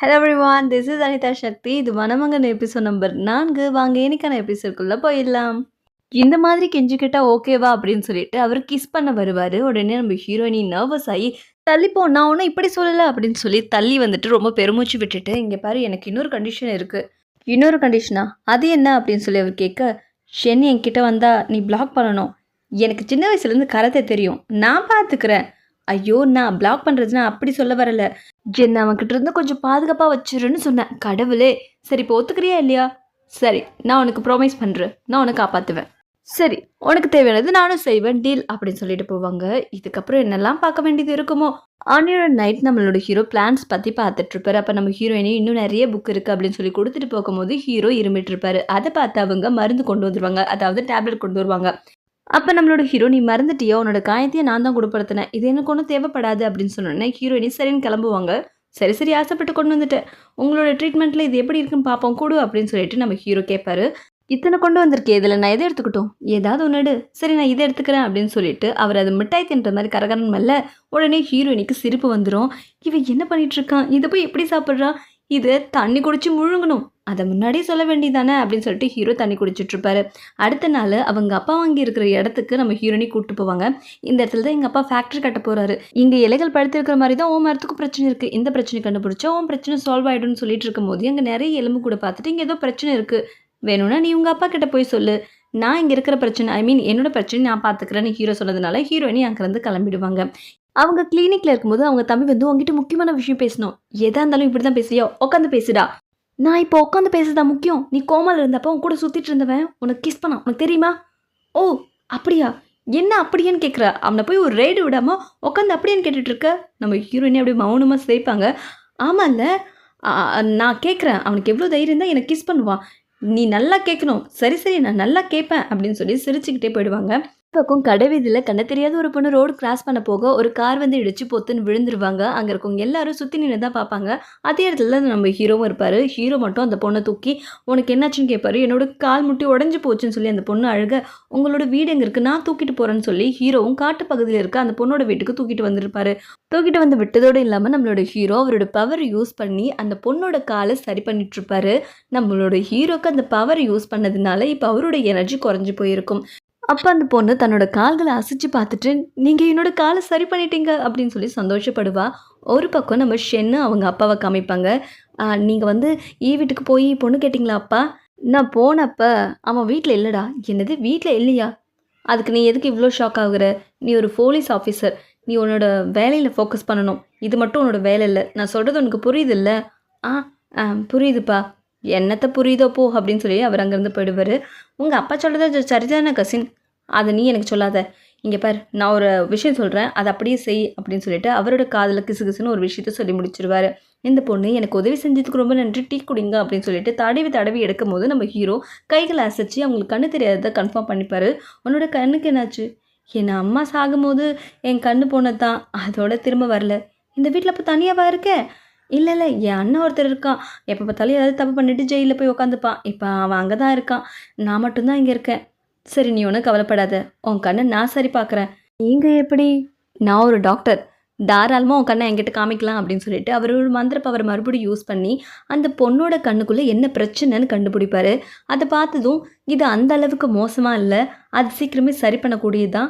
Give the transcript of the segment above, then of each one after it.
Hello everyone, this is Anitha Shakti. இது மணமங்கன் episode number 4. வாங்க இன்னைக்கான எபிசோட்குள்ள போயிடலாம். இந்த மாதிரி கெஞ்சிக்கிட்டா ஓகேவா அப்படின்னு சொல்லிட்டு அவர் கிஸ் பண்ண வருவாரு. உடனே நம்ம ஹீரோயினி நர்வஸ் ஆகி தள்ளிப்போ, நான் ஒன்றும் இப்படி சொல்லலை அப்படின்னு சொல்லி தள்ளி வந்துட்டு ரொம்ப பெருமூச்சு விட்டுட்டு, இங்கே பாரு எனக்கு இன்னொரு கண்டிஷன் இருக்குது. இன்னொரு கண்டிஷனா? அது என்ன அப்படின்னு சொல்லி அவர் கேட்க, ஷென் என்கிட்ட வந்தா நீ பிளாக் பண்ணணும். எனக்கு சின்ன வயசுலேருந்து கராத்தே தெரியும், நான் பார்த்துக்கிறேன். ஐயோ, நான் பிளாக் பண்ணுறதுன்னா அப்படி சொல்ல வரல. என்ன அவன்கிட்ட இருந்து கொஞ்சம் பாதுகாப்பாக வச்சிருன்னு சொன்னேன். கடவுளே! சரி, இப்போ ஒத்துக்கிறியா இல்லையா? சரி, நான் உனக்கு ப்ராமிஸ் பண்ணுறேன், நான் உனக்கு காப்பாற்றுவேன். சரி, உனக்கு தேவையானது நானும் செய்வேன், டீல் அப்படின்னு சொல்லிட்டு போவாங்க. இதுக்கப்புறம் என்னெல்லாம் பார்க்க வேண்டியது இருக்குமோ. ஆனியோட நைட் நம்மளோட ஹீரோ பிளான்ஸ் பற்றி பார்த்துட்டு இருப்பாரு. அப்போ நம்ம ஹீரோயினி இன்னும் நிறைய புக் இருக்குது அப்படின்னு சொல்லி கொடுத்துட்டு போகும்போது ஹீரோ இருமிட்டு இருப்பாரு. அதை பார்த்து அவங்க மருந்து கொண்டு வந்துருவாங்க, அதாவது டேப்லெட் கொண்டு வருவாங்க. அப்போ நம்மளோட ஹீரோ, நீ மறந்துட்டியோ, உன்னோட காயத்தையே நான் தான் குணப்படுத்தினேன், இது எனக்கு ஒன்றும் தேவைப்படாது அப்படின்னு சொன்னோன்னே ஹீரோயினி சரின்னு கிளம்புவாங்க. சரி சரி, ஆசைப்பட்டு கொண்டு வந்துட்டேன், உங்களோட ட்ரீட்மெண்ட்டில் இது எப்படி இருக்குன்னு பார்ப்போம் கொடு அப்படின்னு சொல்லிட்டு நம்ம ஹீரோ கேட்பாரு. இத்தனை கொண்டு வந்திருக்கே, இதில் நான் எதை எடுத்துக்கிட்டோம், ஏதாவது ஒன்று எடு. சரி, நான் இதை எடுத்துக்கிறேன் அப்படின்னு சொல்லிட்டு அவர் அது மிட்டாய் தின்ற மாதிரி கரகரன் மேல. உடனே ஹீரோயினிக்கு சிரிப்பு வந்துடும். இவன் என்ன பண்ணிட்டு இருக்கான், இதை போய் எப்படி சாப்பிட்றான், இதை தண்ணி குடிச்சு முழுங்கணும், அதை முன்னாடியே சொல்ல வேண்டியதானே அப்படின்னு சொல்லிட்டு ஹீரோ தண்ணி குடிச்சிட்டு இருப்பாரு. அடுத்த நாள் அவங்க அப்பா வாங்கி இருக்கிற இடத்துக்கு நம்ம ஹீரோயினி கூப்பிட்டு போவாங்க. இந்த இடத்துல தான் எங்கள் அப்பா ஃபேக்ட்ரி கட்ட போறாரு, இங்கே இலைகள் படுத்திருக்கிற மாதிரி தான் ஓ மரத்துக்கும் பிரச்சனை இருக்குது, இந்த பிரச்சனை கண்டுபிடிச்சா ஓ பிரச்சனை சால்வ் ஆகிடும்னு சொல்லிட்டு இருக்கும் போது அங்கே நிறைய எலும்பு கூட பார்த்துட்டு இங்கே ஏதோ பிரச்சனை இருக்குது, வேணும்னா நீ உங்கள் அப்பா கிட்ட போய் சொல்லு, நான் இங்கே இருக்கிற பிரச்சனை, ஐ மீன் என்னோட பிரச்சனை நான் பார்த்துக்கிறேன்னு ஹீரோ சொன்னதுனால ஹீரோயினி அங்கேருந்து கிளம்பிடுவாங்க. அவங்க கிளினிக்கில் இருக்கும்போது அவங்க தம்பி வந்து உங்ககிட்ட முக்கியமான விஷயம் பேசணும், எதா இருந்தாலும் இப்படி தான் பேசுறியா, உட்காந்து பேசுடா. நான் இப்போ உட்காந்து பேசுறதா முக்கியம், நீ கோமால இருந்தப்போ உன் கூட சுற்றிட்டு இருந்தவன் உனக்கு கிஸ் பண்ணான், உனக்கு தெரியுமா? ஓ அப்படியா, என்ன அப்படியான்னு கேட்குற, அவனை போய் ஒரு ரைடு விடாமல் உட்காந்து அப்படியான்னு கேட்டுட்டு இருக்க. நம்ம ஹீரோயினி அப்படியே மௌனமாக சிரிப்பாங்க. ஆமாம்ல, நான் கேட்குறேன், அவனுக்கு எவ்வளோ தைரியம் தான் எனக்கு கிஸ் பண்ணுவான், நீ நல்லா கேட்கணும். சரி சரி, நான் நல்லா கேட்பேன் அப்படின்னு சொல்லி சிரிச்சுக்கிட்டே போயிடுவாங்க. பக்கம் கடைவீதியில் கண்ண தெரியாத ஒரு பொண்ணு ரோடு கிராஸ் பண்ண போக ஒரு கார் வந்து இடிச்சு பொத்துன்னு விழுந்துருவாங்க. அங்கே இருக்கவங்க எல்லாரும் சுற்றி நின்று தான் பார்ப்பாங்க. அதே இடத்துல நம்ம ஹீரோவும் இருப்பார். ஹீரோ மட்டும் அந்த பொண்ணை தூக்கி உனக்கு என்னாச்சுன்னு கேட்பாரு. என்னோட கால் முட்டி உடஞ்சி போச்சுன்னு சொல்லி அந்த பொண்ணு அழுக, உங்களோட வீடு எங்கே இருக்குது, நான் தூக்கிட்டு போகிறேன்னு சொல்லி ஹீரோவும் காட்டு பகுதியில் இருக்க அந்த பொண்ணோட வீட்டுக்கு தூக்கிட்டு வந்திருப்பாரு. தூக்கிட்டு வந்து விட்டதோடு இல்லாமல் நம்மளோட ஹீரோ அவரோட பவர் யூஸ் பண்ணி அந்த பொண்ணோட காலை சரி பண்ணிட்டு இருப்பாரு. நம்மளோட ஹீரோக்கு அந்த பவர் யூஸ் பண்ணதுனால இப்போ அவரோட எனர்ஜி குறைஞ்சி போயிருக்கும். அப்போ அந்த பொண்ணு தன்னோட கால்களை அசைச்சு பார்த்துட்டு, நீங்கள் என்னோட காலை சரி பண்ணிட்டீங்க அப்படின்னு சொல்லி சந்தோஷப்படுவா. ஒரு பக்கம் நம்ம ஷென்னு அவங்க அப்பாவை காமிப்பாங்க. நீங்கள் வந்து வீட்டுக்கு போய் பொண்ணு கேட்டிங்களா அப்பா? நான் போனப்ப அவன் வீட்டில் இல்லைடா. என்னது, வீட்டில் இல்லையா? அதுக்கு நீ எதுக்கு இவ்வளோ ஷாக் ஆகுற? நீ ஒரு போலீஸ் ஆஃபீஸர், நீ உன்னோட வேலையில் ஃபோக்கஸ் பண்ணணும், இது மட்டும் உன்னோட வேலை இல்லை. நான் சொல்கிறது உனக்கு புரியுது இல்லை? ஆ புரியுதுப்பா. என்னத்தை புரியுதோ போ அப்படின்னு சொல்லி அவர் அங்கேருந்து போயிடுவார். உங்கள் அப்பா சொல்கிறது சரிதானே கசின், அதை நீ எனக்கு சொல்லாத. இங்கே பார், நான் ஒரு விஷயம் சொல்கிறேன், அதை அப்படியே செய் அப்படின்னு சொல்லிட்டு அவரோட காதில் கிசு கிசுன்னு ஒரு விஷயத்த சொல்லி முடிச்சிருவார். இந்த பொண்ணு எனக்கு உதவி செஞ்சதுக்கு ரொம்ப நன்றி, டீ குடிங்க அப்படின்னு சொல்லிட்டு தடவி எடுக்கும் போது நம்ம ஹீரோ கைகளை அசைச்சு அவங்களுக்கு கண்ணு தெரியாததை கன்ஃபார்ம் பண்ணிப்பார். உன்னோட கண்ணுக்கு என்னாச்சு? என் அம்மா சாகும்போது என் கண்ணு போனது தான், அதோட திரும்ப வரல. இந்த வீட்டில் இப்போ தனியாவா இருக்கேன்? இல்லை இல்லை, என் அண்ணன் ஒருத்தர் இருக்கான், எப்போ பார்த்தாலும் ஏதாவது தப்பு பண்ணிட்டு ஜெயிலில் போய் உட்காந்துப்பான். இப்போ அவன் அங்கே தான் இருக்கான், நான் மட்டும்தான் இங்கே இருக்கேன். சரி, நீ ஒன்றும் கவலைப்படாத, உன் கண்ணை நான் சரி பார்க்குறேன். நீங்கள் எப்படி? நான் ஒரு டாக்டர், தாராளமாக உன் கண்ணை என்கிட்ட காமிக்கலாம் அப்படின்னு சொல்லிட்டு அவர் ஒரு மந்திர பவர் மறுபடியும் யூஸ் பண்ணி அந்த பொண்ணோட கண்ணுக்குள்ளே என்ன பிரச்சனைன்னு கண்டுபிடிப்பார். அதை பார்த்ததும் இது அந்த அளவுக்கு மோசமாக இல்லை, அது சீக்கிரமே சரி பண்ணக்கூடியது தான்.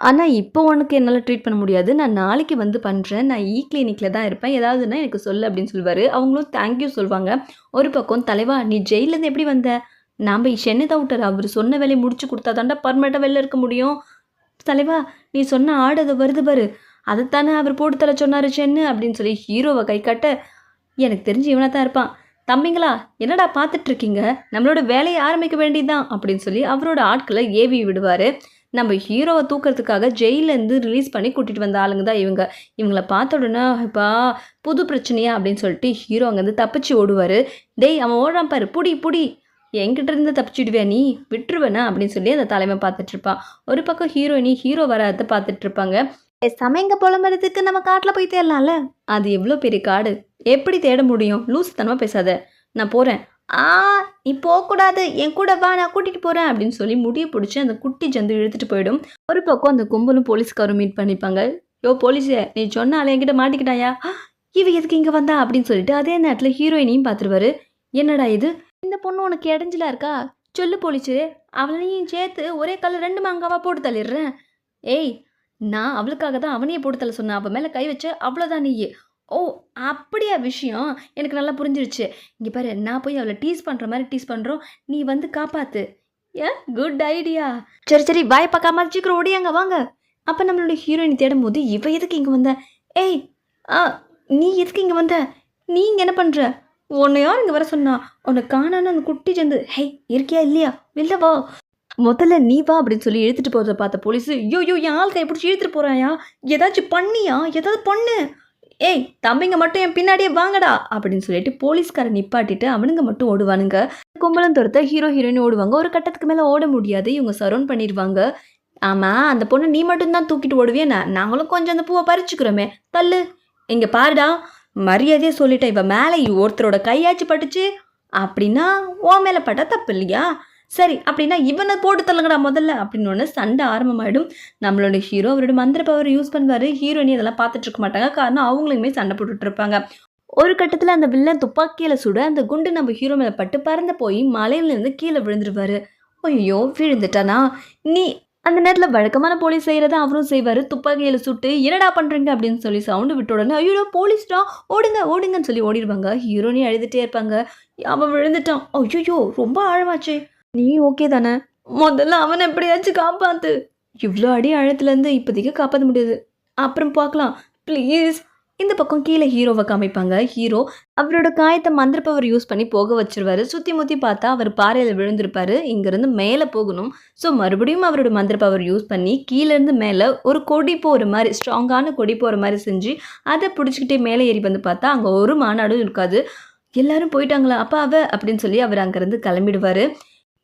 ஆனால் இப்போ உனக்கு என்னால் ட்ரீட் பண்ண முடியாது, நான் நாளைக்கு வந்து பண்ணுறேன், நான் கிளினிக்கில் தான் இருப்பேன், ஏதாவதுன்னா எனக்கு சொல்லு அப்படின்னு சொல்லுவார். அவங்களும் தேங்க்யூ சொல்லுவாங்க. ஒரு பக்கம், தலைவா நீ ஜெயிலேருந்து எப்படி வந்த? நாம் ஷென்னு தான் விட்டார், அவர் சொன்ன வேலையை முடிச்சு கொடுத்தா தாண்டா பர்மனெண்ட்டாக வெளில இருக்க முடியும். தலைவா நீ சொன்ன ஆடு அதை வருது பாரு, அதைத்தானே அவர் போட்டு தர சொன்னார் சென்னு அப்படின்னு சொல்லி ஹீரோவை கை காட்ட, எனக்கு தெரிஞ்சு இவனாக தான் இருப்பான். தம்பிங்களா என்னடா பார்த்துட்ருக்கீங்க, நம்மளோட வேலையை ஆரம்பிக்க வேண்டியதுதான் அப்படின்னு சொல்லி அவரோட ஆட்களை ஏவி விடுவார். நம்ம ஹீரோவை தூக்கிறதுக்காக ஜெயிலேருந்து ரிலீஸ் பண்ணி கூட்டிகிட்டு வந்த ஆளுங்க தான் இவங்களை பார்த்த உடனே இப்போ புது பிரச்சனையா அப்படின்னு சொல்லிட்டு ஹீரோ அங்கேருந்து தப்பிச்சு ஓடுவார். டேய் அவன் ஓடுறான் பாரு, புடி என்கிட்ட இருந்து தப்பிச்சுடுவியா, நீ விட்டுருவேனா அப்படின்னு சொல்லி அந்த தலைமை பார்த்துட்ருப்பான். ஒரு பக்கம் ஹீரோயினி ஹீரோ வராத பார்த்துட்ருப்பாங்க. சமைங்க புலம்புறதுக்கு நம்ம காட்டில் போய் தேடலாம்ல, அது எவ்வளோ பெரிய காடு, எப்படி தேட முடியும், லூசுத்தனமாக பேசாத, நான் போகிறேன். நீ போகக்கூடாது, என் கூட வா, நான் கூட்டிகிட்டு போகிறேன் அப்படின்னு சொல்லி முடிய பிடிச்சி அந்த குட்டி ஜந்து இழுத்துட்டு போயிடும். ஒரு பக்கம் அந்த கும்பலும் போலீஸ்காரும் மீட் பண்ணிப்பாங்க. யோ போலீஸே, நீ சொன்னாலே என்கிட்ட மாட்டிக்கிட்டாயா? இவ எதுக்கு இங்க வந்தா அப்படின்னு சொல்லிட்டு அதே நேரத்துல ஹீரோயினையும் பார்த்துருவாரு. என்னடா இது? இந்த பொண்ணு உனக்கு இடைஞ்சலா இருக்கா? சொல்லு போலீஸு. அவளையும் சேர்த்து ஒரே கல்ல 2 மாங்காவா போட்டு தள்ளிடுறேன். ஏய்! நான் அவளுக்காக தான் அவனையே போட்டு தள்ள சொன்னேன். அவ மேல கை வச்ச அவ்வளோதான் நீயி. ஓ! அப்படியா விஷயம்? எனக்கு நல்லா புரிஞ்சிருச்சு. இங்க பாரு நான் போய் அவள டீஸ் பண்ற மாரி டீஸ் பண்றோம். நீ வந்து காப்பாத்து. Good idea. சரி, சரி வாய பார்க்காம சீக்கிரம் ஓடியாங்க வாங்க. அப்ப நம்மளோட ஹீரோயினி தேடும்போது, இவ எதுக்கு இங்க வந்தா? ஏய்! ஆ நீ எதுக்கு இங்க வந்த? நீ இங்க என்ன பண்ற? உன்ன யார் இங்க வர சொன்னா? உன்ன காணோன்னு அந்த குட்டி ஜந்து. ஹேய்! இருக்கியா இல்லையா? வெளில வா. முதல்ல நீ வா அப்படின்னு சொல்லி இழுத்துட்டு போறத பார்த்த போலீஸு, ஐயோயோ! என் ஆள் கைய புடிச்சு இழுத்துட்டு போறான்யா. ஏதாச்சும் பண்ணியா? ஏதாவது பண்ணு. ஏய்! தம்பிங்க மட்டும் என் பின்னாடியே வாங்கடா! அப்படின்னு சொல்லிட்டு போலீஸ்காரன் நிப்பாட்டிட்டு அவனுங்க மட்டும் ஓடுவானுங்க. கும்பலும் துரத்த ஹீரோ, ஹீரோயின் ஓடுவாங்க. ஒரு கட்டத்துக்கு மேல ஓட முடியாது. இவங்க சரவுண்ட் பண்ணிருவாங்க. ஆமா, அந்த பொண்ண நீ மட்டும் தான் தூக்கிட்டு ஓடுவியா என்ன? நாங்களும் கொஞ்சம் அந்த பூவ பறிச்சுக்கிறோமே. தள்ளு. இங்க பாருடா, மரியாதையா சொல்லிட்டேன். இவ மேல ஒருத்தரோட கையாச்சு பட்டுச்சு அப்படின்னா, உன் மேல பட்டா தப்பு இல்லையா? சரி, அப்படின்னா இவனை போட்டு தள்ளுங்கடா முதல்ல அப்படின்னோடனே சண்டை ஆரம்பமாயிடும். நம்மளோட ஹீரோ அவரோட மந்திர பவர் யூஸ் பண்ணுவாரு. ஹீரோயினி அதெல்லாம் பார்த்துட்டு இருக்க மாட்டாங்க. காரணம் அவங்களுமே சண்டை போட்டுட்டு இருப்பாங்க. ஒரு கட்டத்துல அந்த வில்லன் துப்பாக்கியில சுட அந்த குண்டு நம்ம ஹீரோ மேல பட்டு பறந்து போய் மலையிலேருந்து கீழே விழுந்துருவாரு. ஐயோ! விழுந்துட்டானா? நீ அந்த நேரத்துல வழக்கமான போலீஸ் செய்யறத அவரும் செய்வாரு. துப்பாக்கியில சுட்டு என்னடா பண்றீங்க அப்படின்னு சொல்லி சவுண்டு விட்ட உடனே, ஐயோ! போலீஸ்டா ஓடுங்க ஓடுங்கன்னு சொல்லி ஓடிடுவாங்க. ஹீரோனி அழுதுட்டே இருப்பாங்க. அவன் விழுந்துட்டான். ஐயோ! ரொம்ப ஆழமாச்சே. நீ ஓகே தானே? முதல்ல அவனை எப்படியாச்சும் காப்பாத்து. இவ்ளோ அடி ஆழத்துலேருந்து இப்போதைக்கு காப்பாற்ற முடியாது. அப்புறம் பார்க்கலாம் ப்ளீஸ். இந்த பக்கம் கீழே ஹீரோவை காமிப்பாங்க. ஹீரோ அவரோட காயத்தை மந்திர பவர் யூஸ் பண்ணி போக வச்சிருவாரு. சுற்றி முற்றி பார்த்தா அவர் பாறையில் விழுந்திருப்பாரு. இங்கேருந்து மேலே போகணும். ஸோ மறுபடியும் அவரோட மந்திர பவர் யூஸ் பண்ணி கீழேருந்து மேலே ஒரு கொடி போகிற மாதிரி ஸ்ட்ராங்கான கொடி போகிற மாதிரி செஞ்சு அதை பிடிச்சிக்கிட்டே மேலே ஏறி வந்து பார்த்தா அங்கே ஒரு மாநாடும் இருக்காது. எல்லாரும் போயிட்டாங்களா? அப்பா அவ அப்படின்னு சொல்லி அவர் அங்கேருந்து கிளம்பிடுவார்.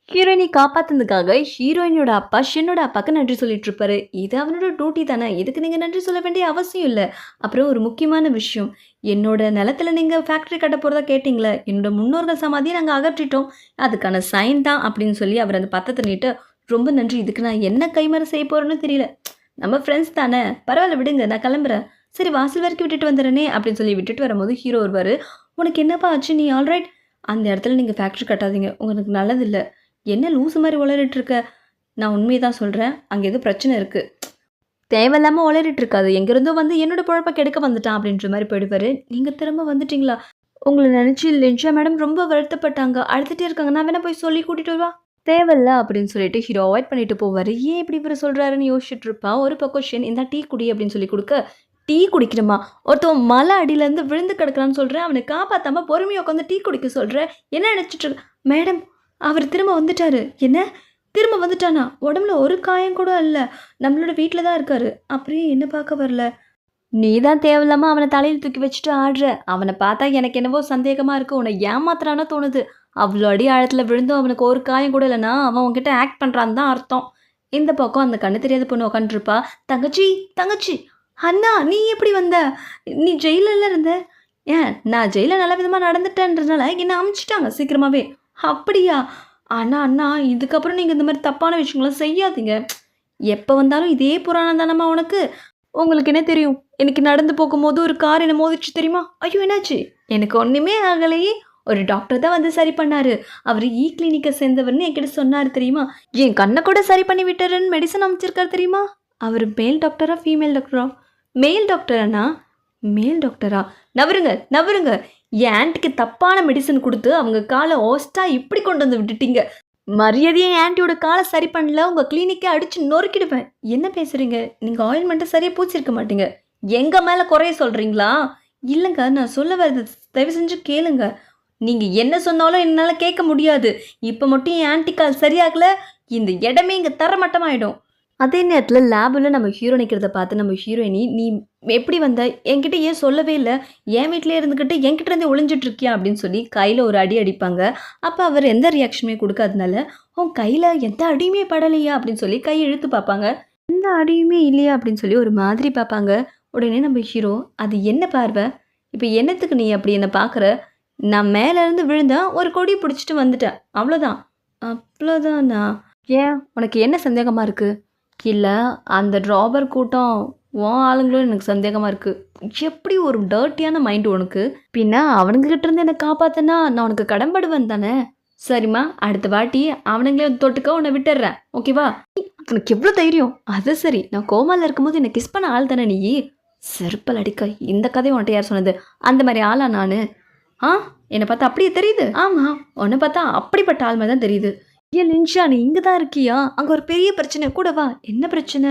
ஹீரோயினை காப்பாத்துனதுக்காக ஹீரோயினோட அப்பா ஷின்னோட அப்பாவுக்கு நன்றி சொல்லிட்டு இருப்பாரு. இது அவனோட டியூட்டி தானே, இதுக்கு நீங்கள் நன்றி சொல்ல வேண்டிய அவசியம் இல்லை. அப்புறம் ஒரு முக்கியமான விஷயம், என்னோட நிலத்துல நீங்கள் ஃபேக்ட்ரி கட்ட போகிறதா கேட்டிங்களே, என்னோட முன்னோர்கள் சமாதியை நாங்கள் அகற்றிட்டோம், அதுக்கான சைன் தான் அப்படின்னு சொல்லி அவர் அந்த பத்தத்தை நீட்டு, ரொம்ப நன்றி, இதுக்கு நான் என்ன கைமாறு செய்ய போகிறேன்னு தெரியல. நம்ம ஃப்ரெண்ட்ஸ் தானே, பரவாயில்ல விடுங்க, நான் கிளம்புறேன். சரி வாசல் வரைக்கும் விட்டுட்டு வந்துடுறேனே அப்படின்னு சொல்லி விட்டுட்டு வரும்போது ஹீரோ வருவார். உனக்கு என்னப்பா ஆச்சு? நீ ஆல்ரைட்? அந்த இடத்துல நீங்கள் ஃபேக்ட்ரி கட்டாதீங்க, உங்களுக்கு நல்லதில்லை. என்ன லூசு மாதிரி உளறிட்டு இருக்க? நான் உண்மையை தான் சொல்கிறேன். அங்கே எதுவும் பிரச்சனை இருக்குது. தேவையில்லாமல் உளறிட்டு இருக்காது. எங்கேருந்தோ வந்து என்னோட பொழப்ப கெடுக்க வந்துட்டான் அப்படின்ற மாதிரி போயிடுவார். நீங்கள் திரும்ப வந்துட்டீங்களா? உங்களை நினச்சி லென்ஷா மேடம் ரொம்ப வருத்தப்பட்டாங்க. அழுதுகிட்டே இருக்காங்க. நான் வேணா போய் சொல்லி கூட்டிகிட்டு வருவா? தேவையில்ல அப்படின்னு சொல்லிட்டு ஹீரோ அவாய்ட் பண்ணிட்டு போவார். ஏன் இப்படி இவர் சொல்கிறாருன்னு யோசிச்சுட்டு இருப்பான். ஒரு பக்கம் ஷென் இந்த டீ குடி அப்படின்னு சொல்லி கொடுக்க, டீ குடிக்கிறமா? ஒருத்தவன் மலை அடியிலேருந்து விழுந்து கிடக்குறான்னு சொல்கிறேன். அவனை காப்பாற்றாமல் பொறுமையாக உட்காந்து டீ குடிக்க சொல்கிறேன். என்ன நினச்சிட்டு இருக்க மேடம்? அவர் திரும்ப வந்துட்டாரு. என்ன? திரும்ப வந்துட்டானா? உடம்புல ஒரு காயம் கூட இல்லை. நம்மளோட வீட்டில் தான் இருக்காரு. அப்படியே என்ன பார்க்க வரல. நீ தான் தேவையில்லாமல் அவனை தலையில் தூக்கி வச்சுட்டு ஆடுற. அவனை பார்த்தா எனக்கு என்னவோ சந்தேகமாக இருக்குது. உன்னை ஏமாத்துறானோ தோணுது. அவ்வளோ அடி ஆழத்தில் விழுந்தும் அவனுக்கு ஒரு காயம் கூட இல்லைன்னா அவன் உன்கிட்ட ஆக்ட் பண்ணுறான்னு தான் அர்த்தம். இந்த பக்கம் அந்த கண்ணு தெரியாத பொண்ணு உட்காந்துருப்பா. தங்கச்சி தங்கச்சி, அண்ணா நீ எப்படி வந்த? நீ ஜெயிலில் இருந்த? ஏன் நான் ஜெயிலில் நல்ல விதமாக நடந்துட்டேன்றதுனால என்னை அமுச்சிட்டாங்க சீக்கிரமாகவே. அப்படியா? அண்ணா அண்ணா இதுக்கப்புறம் நீங்கள் இந்த மாதிரி தப்பான விஷயங்கள்லாம் செய்யாதீங்க. எப்போ வந்தாலும் இதே புராணம் தானம்மா உனக்கு? உங்களுக்கு என்ன தெரியும்? எனக்கு நடந்து போகும்போது ஒரு கார் என்னை மோதிச்சு தெரியுமா? ஐயோ என்னாச்சு? எனக்கு ஒன்றுமே ஆகலையே. ஒரு டாக்டர் தான் வந்து சரி பண்ணாரு. அவர் கிளினிக்கை சேர்ந்தவர்னு என்கிட்ட சொன்னார் தெரியுமா? என் கண்ணை கூட சரி பண்ணி விட்டாருன்னு மெடிசன் அமைச்சிருக்காரு தெரியுமா? அவர் மேல் டாக்டரா ஃபீமேல் டாக்டரா? மேல் டாக்டராண்ணா? மேல் டாக்டரா? நவருங்க நவருங்க. என் ஆன்ட்டிக்கு தப்பான மெடிசன் கொடுத்து அவங்க காலை ஹோஸ்டா இப்படி கொண்டு வந்து விட்டுட்டீங்க. மரியாதையை என் ஆன்ட்டியோட காலை சரி பண்ணல, உங்கள் கிளினிக்கை அடித்து நொறுக்கிடுவேன். என்ன பேசுகிறீங்க? நீங்கள் ஆயில்மெண்ட்டை சரியாக பூச்சிருக்க மாட்டீங்க. எங்கள் மேலே குறைய சொல்கிறீங்களா? இல்லைங்க, நான் சொல்ல வரது தயவு செஞ்சு கேளுங்க. நீங்கள் என்ன சொன்னாலும் என்னால் கேட்க முடியாது. இப்போ மட்டும் என் ஆன்ட்டி கால் சரியாகலை, இந்த இடமே இங்கே தரமட்டமாயிடும். அதே நேரத்தில் லேபில் நம்ம ஹீரோ நிற்கிறத பார்த்து நம்ம ஹீரோயினி, நீ எப்படி வந்த? என்கிட்ட ஏன் சொல்லவே இல்லை? என் வீட்டிலே இருந்துக்கிட்டு என்கிட்ட இருந்தே ஒளிஞ்சிட்டு இருக்கியா அப்படின்னு சொல்லி கையில் ஒரு அடி அடிப்பாங்க. அப்போ அவர் எந்த ரியாக்ஷனுமே கொடுக்காதனால, உன் கையில் எந்த அடியுமே படலையா அப்படின்னு சொல்லி கையை இழுத்து பார்ப்பாங்க. எந்த அடியுமே இல்லையா அப்படின்னு சொல்லி ஒரு மாதிரி பார்ப்பாங்க. உடனே நம்ம ஹீரோ, அது என்ன பார்வை? இப்போ என்னத்துக்கு நீ அப்படி என்னை பார்க்குற? நான் மேலேருந்து விழுந்தேன், ஒரு கொடி பிடிச்சிட்டு வந்துட்டேன், அவ்வளோதான். அவ்வளோதானா? ஏன் உனக்கு என்ன சந்தேகமாக இருக்குது? இல்லை, அந்த ராபர் கூட்டம் உன் ஆளுங்களும் எனக்கு சந்தேகமாக இருக்குது. எப்படி ஒரு டர்ட்டியான மைண்ட் உனக்கு? பின்ன அவனுங்க கிட்ட இருந்து என்னை காப்பாற்றினா நான் உனக்கு கடன்படுவேன் தானே? சரிம்மா, அடுத்த வாட்டி அவனுங்களே வந்து தொட்டுக்க உன்னை விட்டுடுறேன், ஓகேவா? உனக்கு எவ்வளோ தைரியம்? அது சரி, நான் கோமாவில் இருக்கும்போது என்னை கிஸ் பண்ண ஆள் தானே நீ? செருப்பல் அடிக்க, இந்த கதையை உன்ட்ட யார் சொன்னது? அந்த மாதிரி ஆளா நான்? ஆ, என்னை பார்த்தா அப்படியே தெரியுது? ஆமாம், உன்னை பார்த்தா அப்படிப்பட்ட ஆள் மாதிரி தான் தெரியுது. ஏன் லின்ஷா, நீ இங்கே தான் இருக்கியா? அங்கே ஒரு பெரிய பிரச்சனை கூட வா. என்ன பிரச்சனை?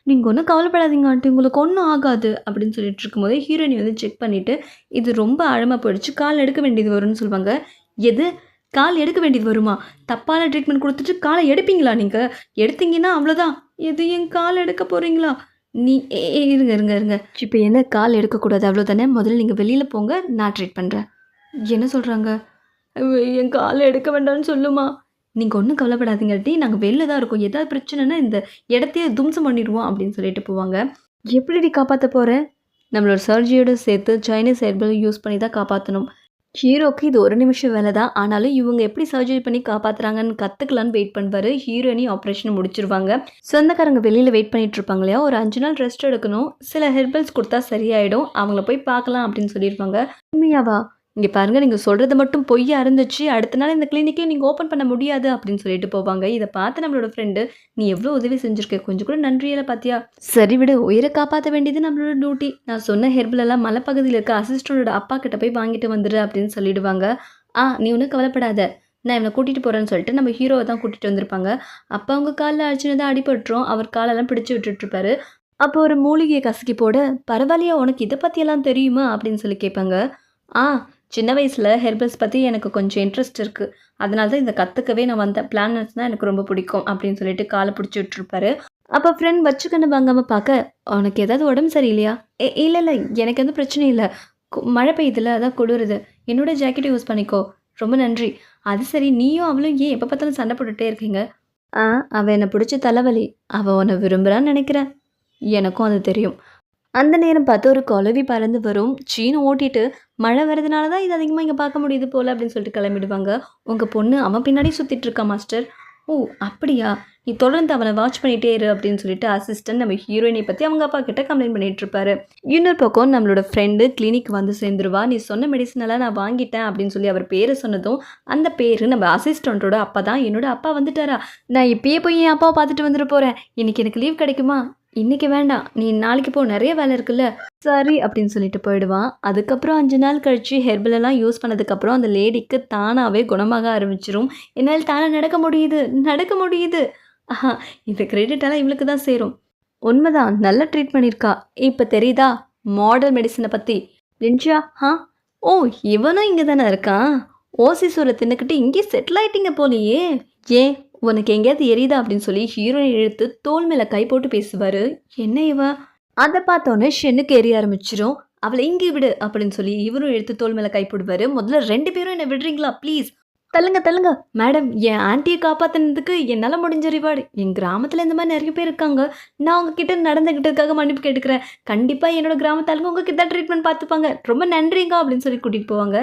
நீங்கள் ஒன்றும் கவலைப்படாதீங்க ஆண்டி, உங்களுக்கு ஒன்றும் ஆகாது அப்படின்னு சொல்லிட்டு இருக்கும்போதே ஹீரோயினி வந்து செக் பண்ணிவிட்டு இது ரொம்ப ஆழமாக போயிடுச்சு, கால் எடுக்க வேண்டியது வரும்னு சொல்லுவாங்க. எது? கால் எடுக்க வேண்டியது வருமா? தப்பான ட்ரீட்மெண்ட் கொடுத்துட்டு காலை எடுப்பீங்களா நீங்கள்? எடுத்தீங்கன்னா அவ்வளோதான். எது, என் கால் எடுக்க போகிறீங்களா? நீ இருங்க இருங்க இருங்க, இப்போ என்ன கால் எடுக்கக்கூடாது அவ்வளோதானே? முதல்ல நீங்கள் வெளியில் போங்க, நான் ட்ரீட் பண்ணுறேன். என்ன சொல்கிறாங்க? என் காலை எடுக்க வேண்டாம்னு சொல்லுமா? நீங்கள் ஒன்றும் கவலைப்படாதீங்க டி, நாங்கள் வெளில தான் இருக்கோம், ஏதாவது பிரச்சனைனா இந்த இடத்தையே தும்சம் பண்ணிடுவோம் அப்படின்னு சொல்லிட்டு போவாங்க. எப்படிடி காப்பாற்ற போகிறேன்? நம்மளோட சர்ஜரியோட சேர்த்து சைனீஸ் ஹெர்பல் யூஸ் பண்ணி தான் காப்பாற்றணும். ஹீரோக்கு இது ஒரு நிமிஷம் வேலை தான், ஆனாலும் இவங்க எப்படி சர்ஜரி பண்ணி காப்பாற்றுறாங்கன்னு கற்றுக்கலான்னு வெயிட் பண்ணுவார். ஹீரோயினி ஆப்ரேஷனை முடிச்சிருவாங்க. சொந்தக்காரங்க வெளியில் வெயிட் பண்ணிட்டு இருப்பாங்க இல்லையா, ஒரு 5 நாள் ரெஸ்ட் எடுக்கணும், சில ஹெர்பல்ஸ் கொடுத்தா சரியாயிடும், அவங்கள போய் பார்க்கலாம் அப்படின்னு சொல்லியிருப்பாங்க. உண்மையாவா? இங்கே பாருங்கள், நீங்கள் சொல்கிறது மட்டும் பொய்யா இருந்துச்சு, அடுத்த நாள் இந்த கிளினிக்கே நீங்கள் ஓப்பன் பண்ண முடியாது அப்படின்னு சொல்லிட்டு போவாங்க. இதை பார்த்து நம்மளோட ஃப்ரெண்டு, நீ எவ்வளோ உதவி செஞ்சுருக்க, கொஞ்சம் கூட நன்றியில் பார்த்தியா? சரி விடு, உயிரை காப்பாற்ற வேண்டியது நம்மளோட டியூட்டி. நான் சொன்ன ஹெர்பலெல்லாம் மலைப்பகுதியில் இருக்க அசிஸ்டண்டோட அப்பா கிட்ட போய் வாங்கிட்டு வந்துடு அப்படின்னு சொல்லிடுவாங்க. நீ ஒன்றும் கவலைப்படாத, நான் இவனை கூட்டிகிட்டு போகிறேன்னு சொல்லிட்டு நம்ம ஹீரோவை தான் கூட்டிகிட்டு வந்திருப்பாங்க. அப்போ அவங்க காலில் அடிச்சுனதான் அடிபட்டுரும், அவர் காலெல்லாம் பிடிச்சி விட்டுட்ருப்பாரு. அப்போ ஒரு மூலிகையை கசக்கி போட, பரவாயில்லையா உனக்கு இதை பற்றியெல்லாம் தெரியுமா அப்படின்னு சொல்லி கேட்பாங்க. சின்ன வயசில் ஹெர்பல்ஸ் பற்றி எனக்கு கொஞ்சம் இன்ட்ரெஸ்ட் இருக்குது, அதனால தான் இதை கற்றுக்கவே நான் வந்தேன், பிளானட்ஸ்னால் எனக்கு ரொம்ப பிடிக்கும் அப்படின்னு சொல்லிட்டு காலை பிடிச்சி விட்டுருப்பாரு. அப்போ ஃப்ரெண்ட் வச்சுக்கன்னு வாங்காமல் பார்க்க, உனக்கு ஏதாவது உடம்பு சரியில்லையா? இல்லை இல்லை, எனக்கு எந்த பிரச்சனையும் இல்லை, மழை பெய்யுதுல அதான் குளிருது, என்னோட ஜாக்கெட்டை யூஸ் பண்ணிக்கோ, ரொம்ப நன்றி. அது சரி, நீயும் அவளும் ஏன் எப்போ பார்த்தாலும் சண்டை போட்டுகிட்டே இருக்கீங்க? அவள் என்னை பிடிச்ச தலைவலி, அவள் உன்னை விரும்புகிறான்னு நினைக்கிறேன். எனக்கும் அது தெரியும். அந்த நேரம் பார்த்து ஒரு குளவி பறந்து வரும், சீனு ஓட்டிட்டு, மழை வரதுனால தான் இது அதிகமாக இங்கே பார்க்க முடியுது போல் அப்படின்னு சொல்லிட்டு கிளம்பிடுவாங்க. உங்கள் பொண்ணு அவன் பின்னாடி சுற்றிட்டு இருக்கா மாஸ்டர். ஓ அப்படியா, நீ தொடர்ந்து அவனை வாட்ச் பண்ணிகிட்டே இரு அப்படின்னு சொல்லிட்டு அசிஸ்டன்ட் நம்ம ஹீரோயினை பற்றி அவங்க அப்பா கிட்ட கம்ப்ளைண்ட் பண்ணிட்டு இருப்பாரு. இன்னொரு பக்கம் நம்மளோட ஃப்ரெண்டு கிளினிக் வந்து சேர்ந்துருவா. நீ சொன்ன மெடிசனெல்லாம் நான் வாங்கிட்டேன் அப்படின்னு சொல்லி அவர் பேரை சொன்னதும், அந்த பேர் நம்ம அசிஸ்டண்ட்டோட அப்பா தான். என்னோட அப்பா வந்துட்டாரா, நான் இப்பயே போய் என் அப்பாவை பார்த்துட்டு வந்துட்டு போகிறேன், இன்னைக்கு எனக்கு லீவ் கிடைக்குமா? இன்றைக்கி வேண்டாம், நீ நாளைக்கு போ, நிறைய வேலை இருக்குல்ல. சரி அப்படின்னு சொல்லிட்டு போயிடுவான். அதுக்கப்புறம் 5 நாள் கழித்து ஹெர்பலெல்லாம் யூஸ் பண்ணதுக்கப்புறம் அந்த லேடிக்கு தானாகவே குணமாக ஆரம்பிச்சிரும். என்னால் தானே நடக்க முடியுது. இந்த கிரெடிட்டெல்லாம் இவளுக்கு தான் சேரும். உண்மைதான், நல்லா ட்ரீட் பண்ணியிருக்கா. இப்போ தெரியுதா மாடல் மெடிசனை பற்றி? லின்ஷா, ஓ இவனும் இங்கே தானே இருக்கான், ஓசி சூரை தின்னுக்கிட்டு இங்கே செட்டில் ஆகிட்டீங்க போலியே. ஏன் உனக்கு எங்கேயாவது எரியுதா அப்படின்னு சொல்லி ஹீரோயின் இழுத்து தோல் மேலே கை போட்டு பேசுவார். என்ன இவன்? அதை பார்த்தோன்னே ஷென்னுக்கு எரிய ஆரம்பிச்சிடும். அவளை இங்கே விடு அப்படின்னு சொல்லி இவரும் எடுத்து தோல் மேலே கை போடுவார். முதல்ல 2 பேரும் என்னை விடுறீங்களா ப்ளீஸ்? தள்ளுங்க மேடம், என் ஆன்ட்டியை காப்பாற்றினதுக்கு என்னால் முடிஞ்ச ரிவார்டு. என் கிராமத்தில் இந்த மாதிரி நிறைய பேர் இருக்காங்க, நான் உங்ககிட்ட நடந்துக்கிட்டதுக்காக மன்னிப்பு கேட்டுக்கிறேன். கண்டிப்பாக என்னோட கிராமத்தாளுங்க உங்ககிட்ட ட்ரீட்மெண்ட் பார்த்துப்பாங்க, ரொம்ப நன்றிங்க அப்படின்னு சொல்லி கூட்டிகிட்டு போவாங்க.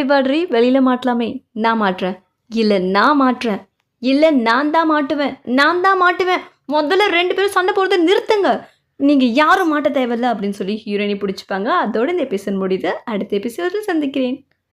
ரிவார்ட்ரி வெளியில் மாட்டலாமே. நான் மாட்டுறேன், இல்லை நான் மாட்டுறேன், இல்லை நான் தான் மாட்டுவேன். முதல்ல 2 பேரும் சண்டை போடுறதை நிறுத்துங்க, நீங்கள் யாரும் மாட்ட தேவையில்ல அப்படின்னு சொல்லி ஹீரோயினி பிடிச்சிப்பாங்க. அதோட இந்த எபிசோட் முடியுது. அடுத்த எபிசோடில் சந்திக்கிறேன்.